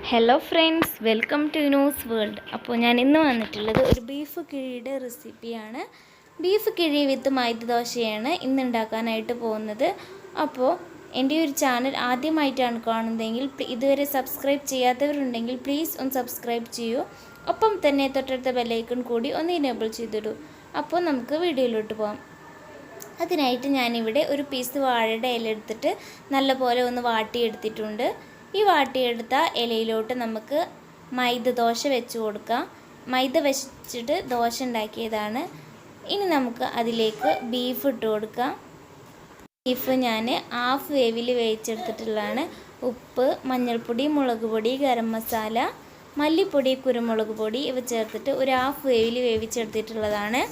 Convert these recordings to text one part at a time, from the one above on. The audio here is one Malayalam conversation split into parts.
Hello friends, welcome to news world. അപ്പോൾ ഞാൻ ഇന്ന് വന്നിട്ടുള്ളത് ഒരു ബീഫ് കിഴിയുടെ റെസിപ്പിയാണ്. ബീഫ് കിഴി വിത്ത് മൈദ ദോശയാണ് ഇന്ന് ഉണ്ടാക്കാനായിട്ട് പോകുന്നത്. അപ്പോൾ എൻ്റെ ഒരു ചാനൽ ആദ്യമായിട്ടാണ് കാണുന്നതെങ്കിൽ ഇതുവരെ സബ്സ്ക്രൈബ് ചെയ്യാത്തവരുണ്ടെങ്കിൽ പ്ലീസ് ഒന്ന് സബ്സ്ക്രൈബ് ചെയ്യൂ. ഒപ്പം തന്നെ തൊട്ടടുത്ത ബെല്ലൈക്കൺ കൂടി ഒന്ന് ഇനേബിൾ ചെയ്തിടൂ. അപ്പോൾ നമുക്ക് വീഡിയോയിലോട്ട് പോകാം. അതിനായിട്ട് ഞാനിവിടെ ഒരു പീസ് വാഴയുടെ ഇല എടുത്തിട്ട് നല്ലപോലെ ഒന്ന് വാട്ടിയെടുത്തിട്ടുണ്ട്. ഈ വാട്ടിയെടുത്ത ഇലയിലോട്ട് നമുക്ക് മൈദ ദോശ വെച്ച് കൊടുക്കാം. മൈദ വെച്ചിട്ട് ദോശ ഉണ്ടാക്കിയതാണ്. ഇനി നമുക്ക് അതിലേക്ക് ബീഫ് ഇട്ട് കൊടുക്കാം. ബീഫ് ഞാൻ ഹാഫ് വേവിൽ വേവിച്ചെടുത്തിട്ടുള്ളതാണ്. ഉപ്പ്, മഞ്ഞൾപ്പൊടി, മുളക് പൊടി, ഗരം മസാല, മല്ലിപ്പൊടി, കുരുമുളക് പൊടി ഇവ ചേർത്തിട്ട് ഒരു ഹാഫ് വേവിൽ വേവിച്ചെടുത്തിട്ടുള്ളതാണ്.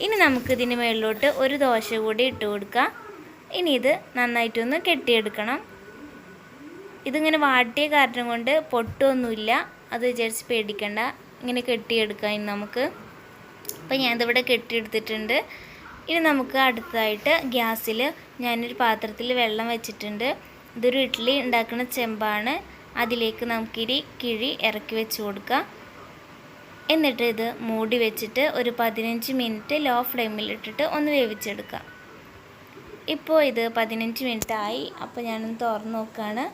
ഇനി നമുക്കിതിന് മുകളിലോട്ട് ഒരു ദോശ കൂടി ഇട്ട് കൊടുക്കാം. ഇനി ഇത് നന്നായിട്ടൊന്ന് കെട്ടിയെടുക്കണം. ഇതിങ്ങനെ വാട്ടിയ കാരണം കൊണ്ട് പൊട്ടൊന്നുമില്ല, അത് വിചാരിച്ച് പേടിക്കണ്ട. ഇങ്ങനെ കെട്ടിയെടുക്കാം ഇനി നമുക്ക്. അപ്പോൾ ഞാനിതിവിടെ കെട്ടിയെടുത്തിട്ടുണ്ട്. ഇനി നമുക്ക് അടുത്തതായിട്ട് ഗ്യാസിൽ ഞാനൊരു പാത്രത്തിൽ വെള്ളം വെച്ചിട്ടുണ്ട്. ഇതൊരു ഇഡ്ഡലി ഉണ്ടാക്കുന്ന ചെമ്പാണ്. അതിലേക്ക് നമുക്കിനി കിഴി ഇറക്കി വെച്ച് കൊടുക്കാം. എന്നിട്ട് ഇത് മൂടി വെച്ചിട്ട് ഒരു 15 മിനിറ്റ് ലോ ഫ്ലെയിമിലിട്ടിട്ട് ഒന്ന് വേവിച്ചെടുക്കാം. ഇപ്പോൾ ഇത് 15 മിനിറ്റ് ആയി. അപ്പോൾ ഞാനൊന്ന് തുറന്ന് നോക്കുകയാണ്.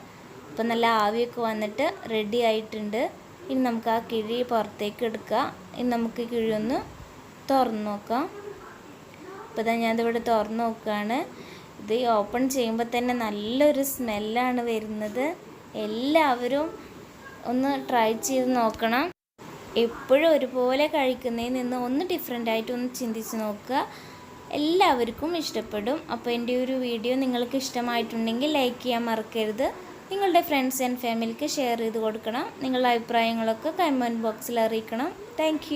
അപ്പോൾ നല്ല ആവിയൊക്കെ വന്നിട്ട് റെഡി ആയിട്ടുണ്ട്. ഇനി നമുക്ക് ആ കിഴി പുറത്തേക്ക് എടുക്കാം. ഇനി നമുക്ക് കിഴി ഒന്ന് തുറന്ന് നോക്കാം. അപ്പോൾ ഇതാ ഞാനിതിവിടെ തുറന്ന് നോക്കുകയാണ്. ഇത് ഓപ്പൺ ചെയ്യുമ്പോൾ തന്നെ നല്ലൊരു സ്മെല്ലാണ് വരുന്നത്. എല്ലാവരും ഒന്ന് ട്രൈ ചെയ്ത് നോക്കണം. എപ്പോഴും ഒരുപോലെ കഴിക്കുന്നതിൽ നിന്ന് ഒന്ന് ഡിഫറെൻ്റ് ഒന്ന് ചിന്തിച്ച് നോക്കുക. എല്ലാവർക്കും ഇഷ്ടപ്പെടും. അപ്പോൾ എൻ്റെ ഒരു വീഡിയോ നിങ്ങൾക്ക് ഇഷ്ടമായിട്ടുണ്ടെങ്കിൽ ലൈക്ക് ചെയ്യാൻ മറക്കരുത്. നിങ്ങളുടെ ഫ്രണ്ട്സ് ആൻഡ് ഫാമിലിക്ക് ഷെയർ ചെയ്ത് കൊടുക്കണം. നിങ്ങളുടെ അഭിപ്രായങ്ങളൊക്കെ കമൻറ്റ് ബോക്സിൽ അറിയിക്കണം. താങ്ക്